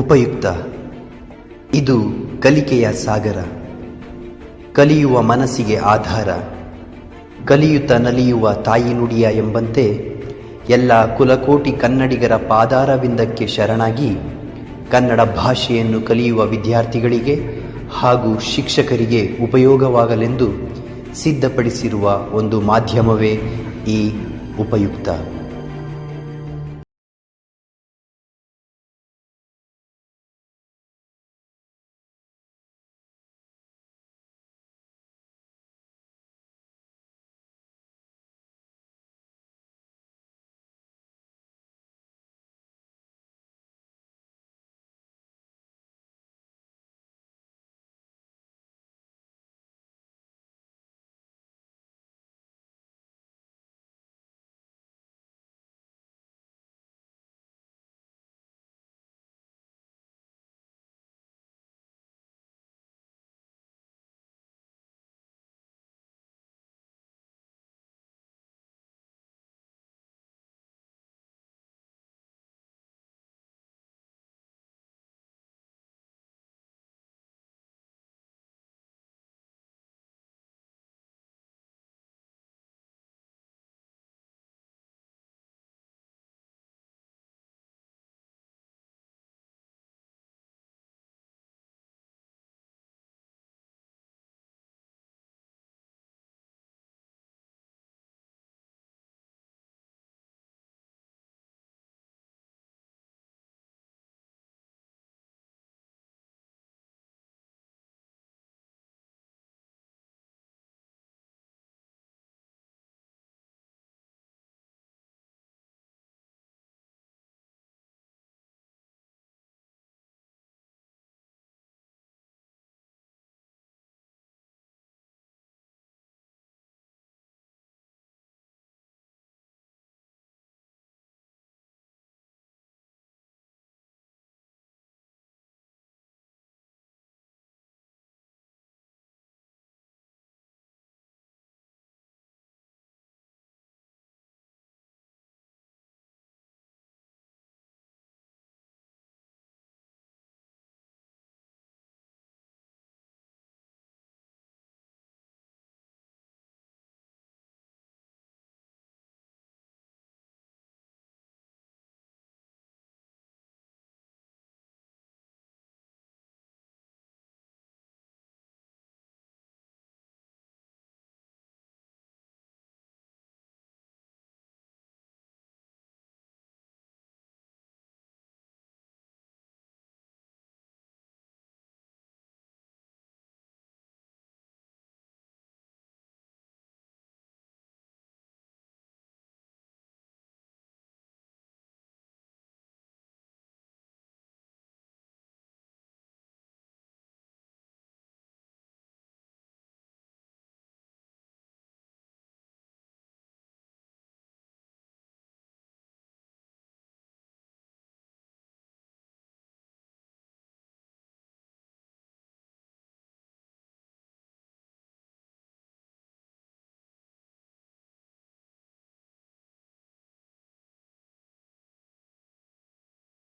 ಉಪಯುಕ್ತ. ಇದು ಕಲಿಕೆಯ ಸಾಗರ, ಕಲಿಯುವ ಮನಸ್ಸಿಗೆ ಆಧಾರ, ಕಲಿಯುತ್ತ ನಲಿಯುವ ತಾಯಿ ನುಡಿಯ ಎಂಬಂತೆ ಎಲ್ಲ ಕುಲಕೋಟಿ ಕನ್ನಡಿಗರ ಪಾದಾರವಿಂದಕ್ಕೆ ಶರಣಾಗಿ ಕನ್ನಡ ಭಾಷೆಯನ್ನು ಕಲಿಯುವ ವಿದ್ಯಾರ್ಥಿಗಳಿಗೆ ಹಾಗೂ ಶಿಕ್ಷಕರಿಗೆ ಉಪಯೋಗವಾಗಲೆಂದು ಸಿದ್ಧಪಡಿಸಿರುವ ಒಂದು ಮಾಧ್ಯಮವೇ ಈ ಉಪಯುಕ್ತ.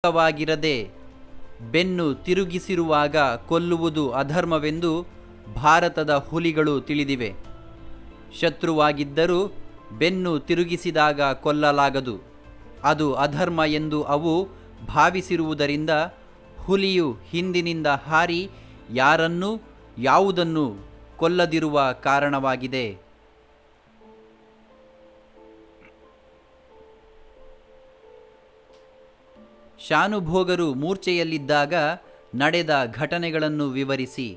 ವಾಗಿರದೆ ಬೆನ್ನು ತಿರುಗಿಸಿರುವಾಗ ಕೊಲ್ಲುವುದು ಅಧರ್ಮವೆಂದು ಭಾರತದ ಹುಲಿಗಳು ತಿಳಿದಿವೆ. ಶತ್ರುವಾಗಿದ್ದರೂ ಬೆನ್ನು ತಿರುಗಿಸಿದಾಗ ಕೊಲ್ಲಲಾಗದು, ಅದು ಅಧರ್ಮ ಎಂದು ಅವು ಭಾವಿಸಿರುವುದರಿಂದ ಹುಲಿಯು ಹಿಂದಿನಿಂದ ಹಾರಿ ಯಾರನ್ನೂ ಯಾವುದನ್ನು ಕೊಲ್ಲದಿರುವ ಕಾರಣವಾಗಿದೆ. ಶಾನುಭೋಗರು ಮೂರ್ಛೆಯಲ್ಲಿದ್ದಾಗ ನಡೆದ ಘಟನೆಗಳನ್ನು ವಿವರಿಸಿ.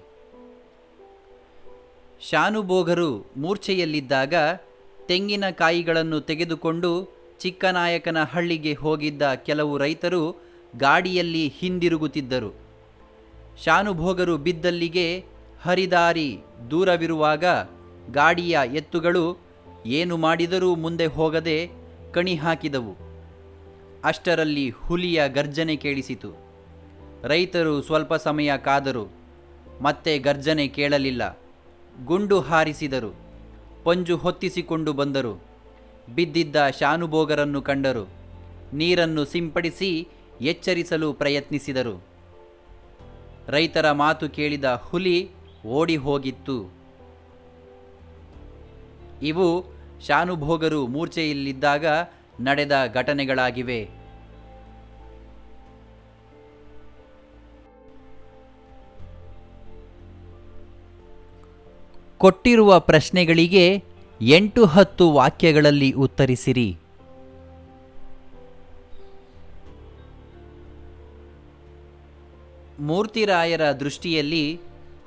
ಶಾನುಭೋಗರು ಮೂರ್ಛೆಯಲ್ಲಿದ್ದಾಗ ತೆಂಗಿನಕಾಯಿಗಳನ್ನು ತೆಗೆದುಕೊಂಡು ಚಿಕ್ಕನಾಯಕನಹಳ್ಳಿಗೆ ಹೋಗಿದ್ದ ಕೆಲವು ರೈತರು ಗಾಡಿಯಲ್ಲಿ ಹಿಂದಿರುಗುತ್ತಿದ್ದರು. ಶಾನುಭೋಗರು ಬಿದ್ದಲ್ಲಿಗೆ ಹರಿದಾರಿ ದೂರವಿರುವಾಗ ಗಾಡಿಯ ಎತ್ತುಗಳು ಏನು ಮಾಡಿದರೂ ಮುಂದೆ ಹೋಗದೆ ಕಣಿ ಹಾಕಿದವು. ಅಷ್ಟರಲ್ಲಿ ಹುಲಿಯ ಗರ್ಜನೆ ಕೇಳಿಸಿತು. ರೈತರು ಸ್ವಲ್ಪ ಸಮಯ ಕಾದರು. ಮತ್ತೆ ಗರ್ಜನೆ ಕೇಳಲಿಲ್ಲ. ಗುಂಡು ಹಾರಿಸಿದರು. ಪಂಜು ಹೊತ್ತಿಸಿಕೊಂಡು ಬಂದರು. ಬಿದ್ದಿದ್ದ ಶಾನುಭೋಗರನ್ನು ಕಂಡರು. ನೀರನ್ನು ಸಿಂಪಡಿಸಿ ಎಚ್ಚರಿಸಲು ಪ್ರಯತ್ನಿಸಿದರು. ರೈತರ ಮಾತು ಕೇಳಿದ ಹುಲಿ ಓಡಿ ಹೋಗಿತ್ತು. ಇವು ಶಾನುಭೋಗರು ಮೂರ್ಛೆಯಲ್ಲಿದ್ದಾಗ ನಡೆದ ಘಟನೆಗಳಾಗಿವೆ. ಕೊಟ್ಟಿರುವ ಪ್ರಶ್ನೆಗಳಿಗೆ 8-10 ವಾಕ್ಯಗಳಲ್ಲಿ ಉತ್ತರಿಸಿರಿ. ಮೂರ್ತಿರಾಯರ ದೃಷ್ಟಿಯಲ್ಲಿ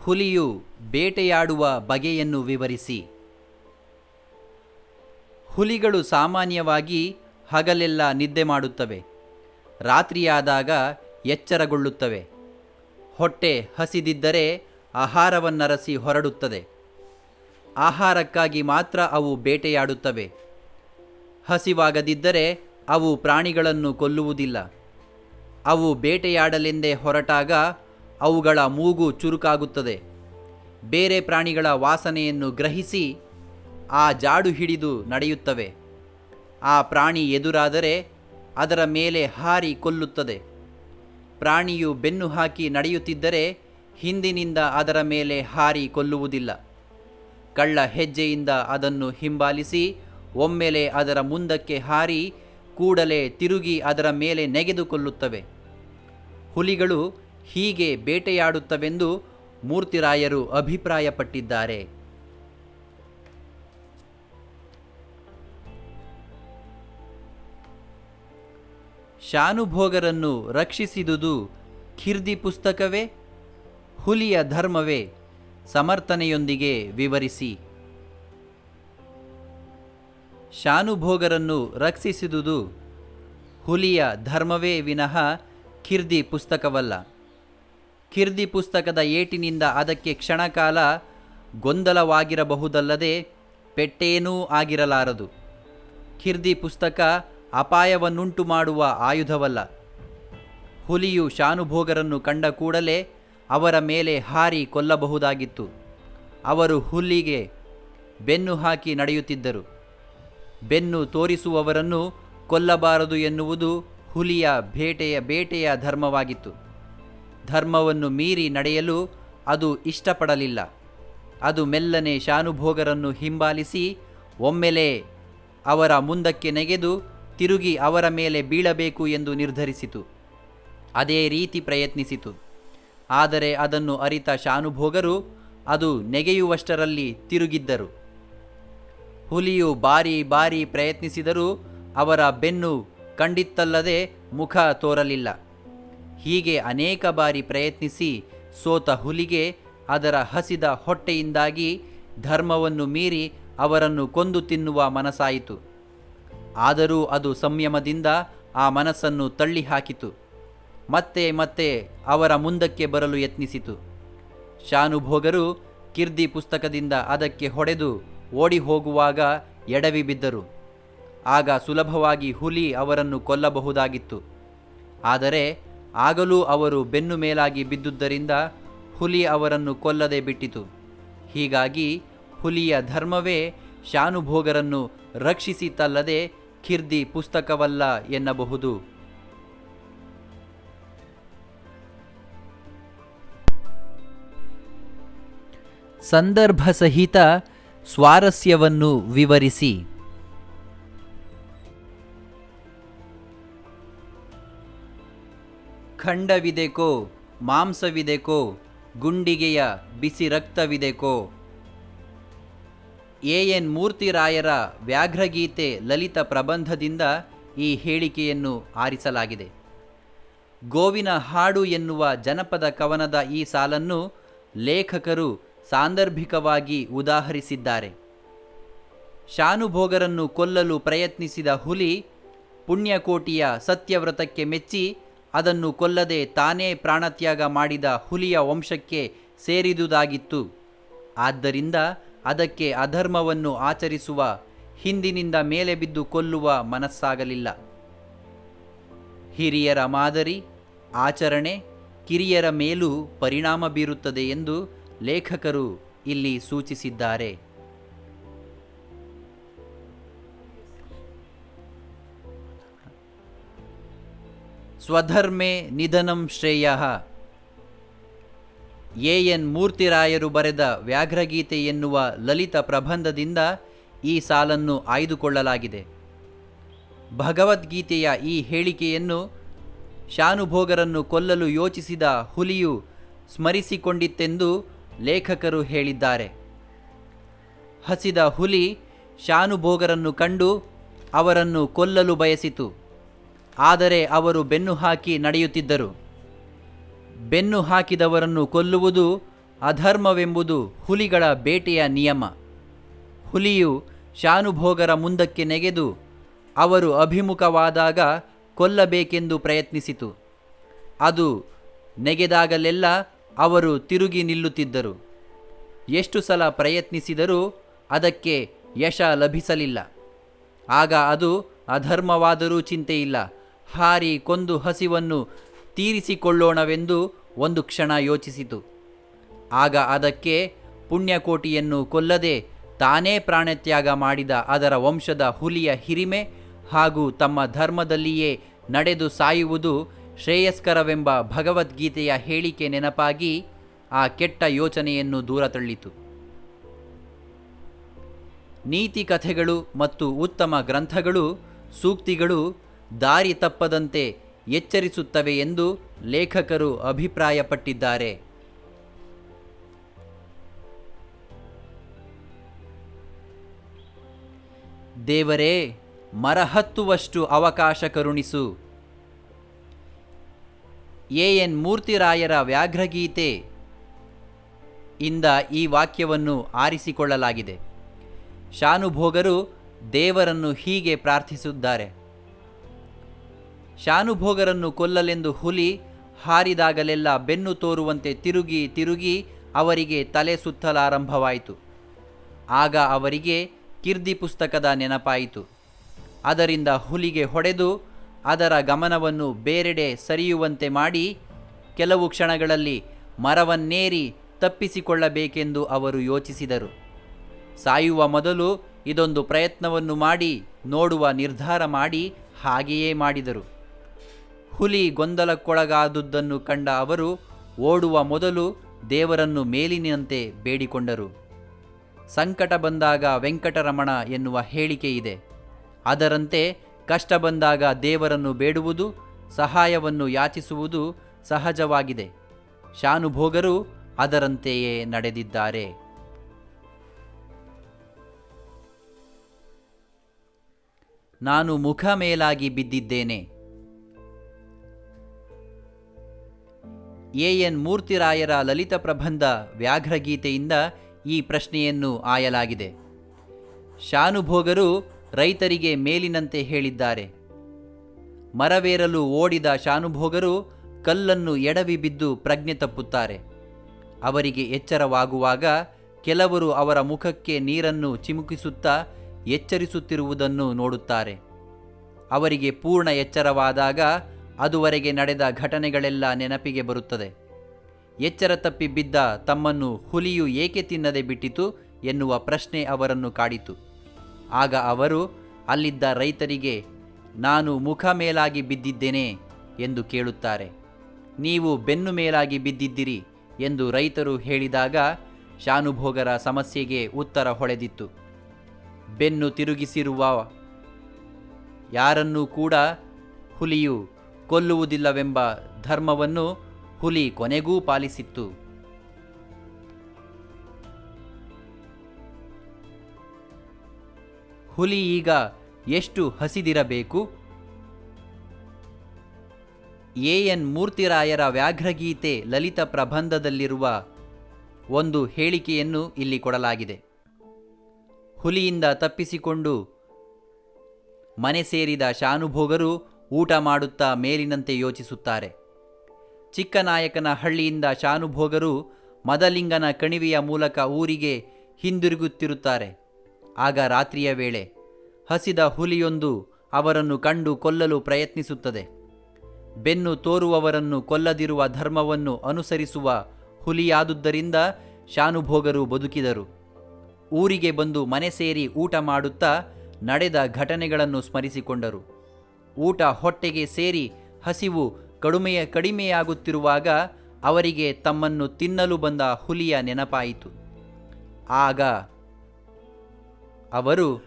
ಹುಲಿಯು ಬೇಟೆಯಾಡುವ ಬಗೆಯನ್ನು ವಿವರಿಸಿ. ಹುಲಿಗಳು ಸಾಮಾನ್ಯವಾಗಿ ಹಗಲೆಲ್ಲ ನಿದ್ದೆ ಮಾಡುತ್ತವೆ. ರಾತ್ರಿಯಾದಾಗ ಎಚ್ಚರಗೊಳ್ಳುತ್ತವೆ. ಹೊಟ್ಟೆ ಹಸಿದಿದ್ದರೆ ಆಹಾರವನ್ನರಸಿ ಹೊರಡುತ್ತದೆ. ಆಹಾರಕ್ಕಾಗಿ ಮಾತ್ರ ಅವು ಬೇಟೆಯಾಡುತ್ತವೆ. ಹಸಿವಾಗದಿದ್ದರೆ ಅವು ಪ್ರಾಣಿಗಳನ್ನು ಕೊಲ್ಲುವುದಿಲ್ಲ. ಅವು ಬೇಟೆಯಾಡಲೆಂದೇ ಹೊರಟಾಗ ಅವುಗಳ ಮೂಗು ಚುರುಕಾಗುತ್ತದೆ. ಬೇರೆ ಪ್ರಾಣಿಗಳ ವಾಸನೆಯನ್ನು ಗ್ರಹಿಸಿ ಆ ಜಾಡು ಹಿಡಿದು ನಡೆಯುತ್ತವೆ. ಆ ಪ್ರಾಣಿ ಎದುರಾದರೆ ಅದರ ಮೇಲೆ ಹಾರಿ ಕೊಲ್ಲುತ್ತದೆ. ಪ್ರಾಣಿಯು ಬೆನ್ನು ಹಾಕಿ ನಡೆಯುತ್ತಿದ್ದರೆ ಹಿಂದಿನಿಂದ ಅದರ ಮೇಲೆ ಹಾರಿ ಕೊಲ್ಲುವುದಿಲ್ಲ. ಕಳ್ಳ ಹೆಜ್ಜೆಯಿಂದ ಅದನ್ನು ಹಿಂಬಾಲಿಸಿ ಒಮ್ಮೆಲೆ ಅದರ ಮುಂದಕ್ಕೆ ಹಾರಿ ಕೂಡಲೇ ತಿರುಗಿ ಅದರ ಮೇಲೆ ನೆಗೆದುಕೊಳ್ಳುತ್ತವೆ. ಹುಲಿಗಳು ಹೀಗೆ ಬೇಟೆಯಾಡುತ್ತವೆಂದು ಮೂರ್ತಿರಾಯರು ಅಭಿಪ್ರಾಯಪಟ್ಟಿದ್ದಾರೆ. ಶಾನುಭೋಗರನ್ನು ರಕ್ಷಿಸಿದುದು ಖಿರ್ದಿ ಪುಸ್ತಕವೇ, ಹುಲಿಯ ಧರ್ಮವೇ? ಸಮರ್ಥನೆಯೊಂದಿಗೆ ವಿವರಿಸಿ. ಶಾನುಭೋಗರನ್ನು ರಕ್ಷಿಸಿದುದು ಹುಲಿಯ ಧರ್ಮವೇ ವಿನಃ ಖಿರ್ದಿ ಪುಸ್ತಕವಲ್ಲ. ಖಿರ್ದಿ ಪುಸ್ತಕದ ಏಟಿನಿಂದ ಅದಕ್ಕೆ ಕ್ಷಣಕಾಲ ಗೊಂದಲವಾಗಿರಬಹುದಲ್ಲದೆ ಪೆಟ್ಟೇನೂ ಆಗಿರಲಾರದು. ಖಿರ್ದಿ ಪುಸ್ತಕ ಅಪಾಯವನ್ನುಂಟು ಮಾಡುವ ಆಯುಧವಲ್ಲ. ಹುಲಿಯು ಶಾನುಭೋಗರನ್ನು ಕಂಡ ಕೂಡಲೇ ಅವರ ಮೇಲೆ ಹಾರಿ ಕೊಲ್ಲಬಹುದಾಗಿತ್ತು. ಅವರು ಹುಲ್ಲಿಗೆ ಬೆನ್ನು ಹಾಕಿ ನಡೆಯುತ್ತಿದ್ದರು. ಬೆನ್ನು ತೋರಿಸುವವರನ್ನು ಕೊಲ್ಲಬಾರದು ಎನ್ನುವುದು ಹುಲಿಯ ಬೇಟೆಯ ಧರ್ಮವಾಗಿತ್ತು. ಧರ್ಮವನ್ನು ಮೀರಿ ನಡೆಯಲು ಅದು ಇಷ್ಟಪಡಲಿಲ್ಲ. ಅದು ಮೆಲ್ಲನೆ ಶಾನುಭೋಗರನ್ನು ಹಿಂಬಾಲಿಸಿ ಒಮ್ಮೆಲೇ ಅವರ ಮುಂದಕ್ಕೆ ನೆಗೆದು ತಿರುಗಿ ಅವರ ಮೇಲೆ ಬೀಳಬೇಕು ಎಂದು ನಿರ್ಧರಿಸಿತು. ಅದೇ ರೀತಿ ಪ್ರಯತ್ನಿಸಿತು. ಆದರೆ ಅದನ್ನು ಅರಿತ ಶಾನುಭೋಗರು ಅದು ನೆಗೆಯುವಷ್ಟರಲ್ಲಿ ತಿರುಗಿದ್ದರು. ಹುಲಿಯು ಬಾರಿ ಬಾರಿ ಪ್ರಯತ್ನಿಸಿದರೂ ಅವರ ಬೆನ್ನು ಕಂಡಿತ್ತಲ್ಲದೆ ಮುಖ ತೋರಲಿಲ್ಲ. ಹೀಗೆ ಅನೇಕ ಬಾರಿ ಪ್ರಯತ್ನಿಸಿ ಸೋತ ಹುಲಿಗೆ ಅದರ ಹಸಿದ ಹೊಟ್ಟೆಯಿಂದಾಗಿ ಧರ್ಮವನ್ನು ಮೀರಿ ಅವರನ್ನು ಕೊಂದು ತಿನ್ನುವ ಮನಸ್ಸಾಯಿತು. ಆದರೂ ಅದು ಸಂಯಮದಿಂದ ಆ ಮನಸ್ಸನ್ನು ತಳ್ಳಿ ಹಾಕಿತು. ಮತ್ತೆ ಮತ್ತೆ ಅವರ ಮುಂದಕ್ಕೆ ಬರಲು ಯತ್ನಿಸಿತು. ಶಾನುಭೋಗರು ಖಿರ್ದಿ ಪುಸ್ತಕದಿಂದ ಅದಕ್ಕೆ ಹೊಡೆದು ಓಡಿ ಹೋಗುವಾಗ ಎಡವಿ ಬಿದ್ದರು. ಆಗ ಸುಲಭವಾಗಿ ಹುಲಿ ಅವರನ್ನು ಕೊಲ್ಲಬಹುದಾಗಿತ್ತು. ಆದರೆ ಆಗಲೂ ಅವರು ಬೆನ್ನು ಮೇಲಾಗಿ ಬಿದ್ದುದರಿಂದ ಹುಲಿ ಅವರನ್ನು ಕೊಲ್ಲದೆ ಬಿಟ್ಟಿತು. ಹೀಗಾಗಿ ಹುಲಿಯ ಧರ್ಮವೇ ಶಾನುಭೋಗರನ್ನು ರಕ್ಷಿಸಿತಲ್ಲದೆ ಖಿರ್ದಿ ಪುಸ್ತಕವಲ್ಲ ಎನ್ನಬಹುದು. ಸಂದರ್ಭ ಸಹಿತ ಸ್ವಾರಸ್ಯವನ್ನು ವಿವರಿಸಿ. ಖಂಡವಿದೆಕೋ, ಮಾಂಸವಿದೆಕೋ, ಗುಂಡಿಗೆಯ ಬಿಸಿ ರಕ್ತವಿದೆಕೋ? ಎನ್ ಮೂರ್ತಿರಾಯರ ವ್ಯಾಘ್ರಗೀತೆ ಲಲಿತ ಪ್ರಬಂಧದಿಂದ ಈ ಹೇಳಿಕೆಯನ್ನು ಆರಿಸಲಾಗಿದೆ. ಗೋವಿನ ಹಾಡು ಎನ್ನುವ ಜನಪದ ಕವನದ ಈ ಸಾಲನ್ನು ಲೇಖಕರು ಸಾಂದರ್ಭಿಕವಾಗಿ ಉದಾಹರಿಸಿದ್ದಾರೆ. ಶಾನುಭೋಗರನ್ನು ಕೊಲ್ಲಲು ಪ್ರಯತ್ನಿಸಿದ ಹುಲಿ ಪುಣ್ಯಕೋಟಿಯ ಸತ್ಯವ್ರತಕ್ಕೆ ಮೆಚ್ಚಿ ಅದನ್ನು ಕೊಲ್ಲದೆ ತಾನೇ ಪ್ರಾಣತ್ಯಾಗ ಮಾಡಿದ ಹುಲಿಯ ವಂಶಕ್ಕೆ ಸೇರಿದುದಾಗಿತ್ತು. ಆದ್ದರಿಂದ ಅದಕ್ಕೆ ಅಧರ್ಮವನ್ನು ಆಚರಿಸುವ, ಹಿಂದಿನಿಂದ ಮೇಲೆ ಬಿದ್ದು ಕೊಲ್ಲುವ ಮನಸ್ಸಾಗಲಿಲ್ಲ. ಹಿರಿಯರ ಮಾದರಿ, ಆಚರಣೆ ಕಿರಿಯರ ಮೇಲೂ ಪರಿಣಾಮ ಬೀರುತ್ತದೆ ಎಂದು ಲೇಖಕರು ಇಲ್ಲಿ ಸೂಚಿಸಿದ್ದಾರೆ. ಸ್ವಧರ್ಮೇ ನಿಧನಂ ಶ್ರೇಯಃ. ಎ.ಎನ್. ಮೂರ್ತಿರಾಯರು ಬರೆದ ವ್ಯಾಘ್ರಗೀತೆ ಎನ್ನುವ ಲಲಿತ ಪ್ರಬಂಧದಿಂದ ಈ ಸಾಲನ್ನು ಆಯ್ದುಕೊಳ್ಳಲಾಗಿದೆ. ಭಗವದ್ಗೀತೆಯ ಈ ಹೇಳಿಕೆಯನ್ನು ಶಾನುಭೋಗರನ್ನು ಕೊಲ್ಲಲು ಯೋಚಿಸಿದ ಹುಲಿಯು ಸ್ಮರಿಸಿಕೊಂಡಿತ್ತೆಂದು ಲೇಖಕರು ಹೇಳಿದ್ದಾರೆ. ಹಸಿದ ಹುಲಿ ಶಾನುಭೋಗರನ್ನು ಕಂಡು ಅವರನ್ನು ಕೊಲ್ಲಲು ಬಯಸಿತು. ಆದರೆ ಅವರು ಬೆನ್ನು ಹಾಕಿ ನಡೆಯುತ್ತಿದ್ದರು. ಬೆನ್ನು ಹಾಕಿದವರನ್ನು ಕೊಲ್ಲುವುದು ಅಧರ್ಮವೆಂಬುದು ಹುಲಿಗಳ ಬೇಟೆಯ ನಿಯಮ. ಹುಲಿಯು ಶಾನುಭೋಗರ ಮುಂದಕ್ಕೆ ನೆಗೆದು ಅವರು ಅಭಿಮುಖವಾದಾಗ ಕೊಲ್ಲಬೇಕೆಂದು ಪ್ರಯತ್ನಿಸಿತು. ಅದು ನೆಗೆದಾಗಲೆಲ್ಲ ಅವರು ತಿರುಗಿ ನಿಲ್ಲುತ್ತಿದ್ದರು. ಎಷ್ಟು ಸಲ ಪ್ರಯತ್ನಿಸಿದರೂ ಅದಕ್ಕೆ ಯಶ ಲಭಿಸಲಿಲ್ಲ. ಆಗ ಅದು ಅಧರ್ಮವಾದರೂ ಚಿಂತೆಯಿಲ್ಲ, ಹಾರಿ ಕೊಂದು ಹಸಿವನ್ನು ತೀರಿಸಿಕೊಳ್ಳೋಣವೆಂದು ಒಂದು ಕ್ಷಣ ಯೋಚಿಸಿತು. ಆಗ ಅದಕ್ಕೆ ಪುಣ್ಯಕೋಟಿಯನ್ನು ಕೊಲ್ಲದೆ ತಾನೇ ಪ್ರಾಣತ್ಯಾಗ ಮಾಡಿದ ಅದರ ವಂಶದ ಹುಲಿಯ ಹಿರಿಮೆ ಹಾಗೂ ತಮ್ಮ ಧರ್ಮದಲ್ಲಿಯೇ ನಡೆದು ಸಾಯುವುದು ಶ್ರೇಯಸ್ಕರವೆಂಬ ಭಗವದ್ಗೀತೆಯ ಹೇಳಿಕೆ ನೆನಪಾಗಿ ಆ ಕೆಟ್ಟ ಯೋಚನೆಯನ್ನು ದೂರ ತಳ್ಳಿತು. ನೀತಿ ಕಥೆಗಳು ಮತ್ತು ಉತ್ತಮ ಗ್ರಂಥಗಳು, ಸೂಕ್ತಿಗಳು ದಾರಿ ತಪ್ಪದಂತೆ ಎಚ್ಚರಿಸುತ್ತವೆ ಎಂದು ಲೇಖಕರು ಅಭಿಪ್ರಾಯಪಟ್ಟಿದ್ದಾರೆ. ದೇವರೇ, ಮರ ಹತ್ತುವಷ್ಟು ಅವಕಾಶ ಕರುಣಿಸು. ಎ.ಎನ್. ಮೂರ್ತಿರಾಯರ ವ್ಯಾಘ್ರಗೀತೆ ಇಂದ ಈ ವಾಕ್ಯವನ್ನು ಆರಿಸಿಕೊಳ್ಳಲಾಗಿದೆ. ಶಾನುಭೋಗರು ದೇವರನ್ನು ಹೀಗೆ ಪ್ರಾರ್ಥಿಸಿದ್ದಾರೆ: ಶಾನುಭೋಗರನ್ನು ಕೊಲ್ಲಲೆಂದು ಹುಲಿ ಹಾರಿದಾಗಲೆಲ್ಲ ಬೆನ್ನು ತೋರುವಂತೆ ತಿರುಗಿ ತಿರುಗಿ ಅವರಿಗೆ ತಲೆ ಸುತ್ತಲಾರಂಭವಾಯಿತು. ಆಗ ಅವರಿಗೆ ಕೀರ್ತಿ ಪುಸ್ತಕದ ನೆನಪಾಯಿತು. ಅದರಿಂದ ಹುಲಿಗೆ ಹೊಡೆದು ಅದರ ಗಮನವನ್ನು ಬೇರೆಡೆ ಸರಿಯುವಂತೆ ಮಾಡಿ ಕೆಲವು ಕ್ಷಣಗಳಲ್ಲಿ ಮರವನ್ನೇರಿ ತಪ್ಪಿಸಿಕೊಳ್ಳಬೇಕೆಂದು ಅವರು ಯೋಚಿಸಿದರು. ಸಾಯುವ ಮೊದಲು ಇದೊಂದು ಪ್ರಯತ್ನವನ್ನು ಮಾಡಿ ನೋಡುವ ನಿರ್ಧಾರ ಮಾಡಿ ಹಾಗೆಯೇ ಮಾಡಿದರು. ಹುಲಿ ಗೊಂದಲಕ್ಕೊಳಗಾದುದನ್ನು ಕಂಡ ಅವರು ಓಡುವ ಮೊದಲು ದೇವರನ್ನು ಮೇಲಿನಂತೆ ಬೇಡಿಕೊಂಡರು. ಸಂಕಟ ಬಂದಾಗ ವೆಂಕಟರಮಣ ಎನ್ನುವ ಹೇಳಿಕೆ ಇದೆ. ಅದರಂತೆ ಕಷ್ಟ ಬಂದಾಗ ದೇವರನ್ನು ಬೇಡುವುದು, ಸಹಾಯವನ್ನು ಯಾಚಿಸುವುದು ಸಹಜವಾಗಿದೆ. ಶಾನುಭೋಗರು ಅದರಂತೆಯೇ ನಡೆದಿದ್ದಾರೆ. ನಾನು ಮುಖ ಮೇಲಾಗಿ ಬಿದ್ದಿದ್ದೇನೆ. ಎ.ಎನ್. ಮೂರ್ತಿರಾಯರ ಲಲಿತ ಪ್ರಬಂಧ ವ್ಯಾಘ್ರಗೀತೆಯಿಂದ ಈ ಪ್ರಶ್ನೆಯನ್ನು ಆಯಲಾಗಿದೆ. ಶಾನುಭೋಗರು ರೈತರಿಗೆ ಮೇಲಿನಂತೆ ಹೇಳಿದ್ದಾರೆ. ಮರವೇರಲು ಓಡಿದ ಶಾನುಭೋಗರು ಕಲ್ಲನ್ನು ಎಡವಿ ಬಿದ್ದು ಪ್ರಜ್ಞೆ ತಪ್ಪುತ್ತಾರೆ. ಅವರಿಗೆ ಎಚ್ಚರವಾಗುವಾಗ ಕೆಲವರು ಅವರ ಮುಖಕ್ಕೆ ನೀರನ್ನು ಚಿಮುಕಿಸುತ್ತಾ ಎಚ್ಚರಿಸುತ್ತಿರುವುದನ್ನು ನೋಡುತ್ತಾರೆ. ಅವರಿಗೆ ಪೂರ್ಣ ಎಚ್ಚರವಾದಾಗ ಅದುವರೆಗೆ ನಡೆದ ಘಟನೆಗಳೆಲ್ಲ ನೆನಪಿಗೆ ಬರುತ್ತದೆ. ಎಚ್ಚರ ತಪ್ಪಿ ಬಿದ್ದ ತಮ್ಮನ್ನು ಹುಲಿಯು ಏಕೆ ತಿನ್ನದೆ ಬಿಟ್ಟಿತು ಎನ್ನುವ ಪ್ರಶ್ನೆ ಅವರನ್ನು ಕಾಡಿತು. ಆಗ ಅವರು ಅಲ್ಲಿದ್ದ ರೈತರಿಗೆ, ನಾನು ಮುಖ ಮೇಲಾಗಿ ಬಿದ್ದಿದ್ದೇನೆ ಎಂದು ಕೇಳುತ್ತಾರೆ. ನೀವು ಬೆನ್ನು ಮೇಲಾಗಿ ಬಿದ್ದಿದ್ದಿರಿ ಎಂದು ರೈತರು ಹೇಳಿದಾಗ ಶಾನುಭೋಗರ ಸಮಸ್ಯೆಗೆ ಉತ್ತರ ಹೊಳೆದಿತ್ತು. ಬೆನ್ನು ತಿರುಗಿಸಿರುವ ಯಾರನ್ನೂ ಕೂಡ ಹುಲಿಯು ಕೊಲ್ಲುವುದಿಲ್ಲವೆಂಬ ಧರ್ಮವನ್ನು ಹುಲಿ ಕೊನೆಗೂ ಪಾಲಿಸಿತ್ತು. ಹುಲಿ ಈಗ ಎಷ್ಟು ಹಸಿದಿರಬೇಕು? ಎ.ಎನ್. ಮೂರ್ತಿರಾಯರ ವ್ಯಾಘ್ರಗೀತೆ ಲಲಿತ ಪ್ರಬಂಧದಲ್ಲಿರುವ ಒಂದು ಹೇಳಿಕೆಯನ್ನು ಇಲ್ಲಿ ಕೊಡಲಾಗಿದೆ. ಹುಲಿಯಿಂದ ತಪ್ಪಿಸಿಕೊಂಡು ಮನೆ ಸೇರಿದ ಶಾನುಭೋಗರು ಊಟ ಮಾಡುತ್ತಾ ಮೇಲಿನಂತೆ ಯೋಚಿಸುತ್ತಾರೆ. ಚಿಕ್ಕನಾಯಕನ ಹಳ್ಳಿಯಿಂದ ಶಾನುಭೋಗರು ಮದಲಿಂಗನ ಕಣಿವೆಯ ಮೂಲಕ ಊರಿಗೆ ಹಿಂದಿರುಗುತ್ತಿರುತ್ತಾರೆ. ಆಗ ರಾತ್ರಿಯ ವೇಳೆ ಹಸಿದ ಹುಲಿಯೊಂದು ಅವರನ್ನು ಕಂಡು ಕೊಲ್ಲಲು ಪ್ರಯತ್ನಿಸುತ್ತದೆ. ಬೆನ್ನು ತೋರುವವರನ್ನು ಕೊಲ್ಲದಿರುವ ಧರ್ಮವನ್ನು ಅನುಸರಿಸುವ ಹುಲಿಯಾದುದರಿಂದ ಶಾನುಭೋಗರು ಬದುಕಿದರು. ಊರಿಗೆ ಬಂದು ಮನೆ ಸೇರಿ ಊಟ ಮಾಡುತ್ತಾ ನಡೆದ ಘಟನೆಗಳನ್ನು ಸ್ಮರಿಸಿಕೊಂಡರು. ಊಟ ಹೊಟ್ಟೆಗೆ ಸೇರಿ ಹಸಿವು ಕಡಿಮೆಯಾಗುತ್ತಿರುವಾಗ ಅವರಿಗೆ ತಮ್ಮನ್ನು ತಿನ್ನಲು ಬಂದ ಹುಲಿಯ ನೆನಪಾಯಿತು. ಆಗ ಅವರು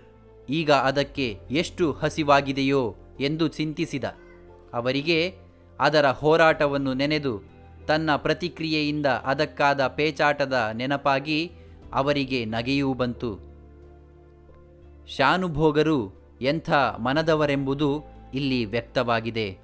ಈಗ ಅದಕ್ಕೆ ಎಷ್ಟು ಹಸಿವಾಗಿದೆಯೋ ಎಂದು ಚಿಂತಿಸಿದ. ಅವರಿಗೆ ಅದರ ಹೋರಾಟವನ್ನು ನೆನೆದು ತನ್ನ ಪ್ರತಿಕ್ರಿಯೆಯಿಂದ ಅದಕ್ಕಾದ ಪೇಚಾಟದ ನೆನಪಾಗಿ ಅವರಿಗೆ ನಗೆಯೂ ಬಂತು. ಶಾನುಭೋಗರು ಎಂಥ ಮನದವರೆಂಬುದು ಇಲ್ಲಿ ವ್ಯಕ್ತವಾಗಿದೆ.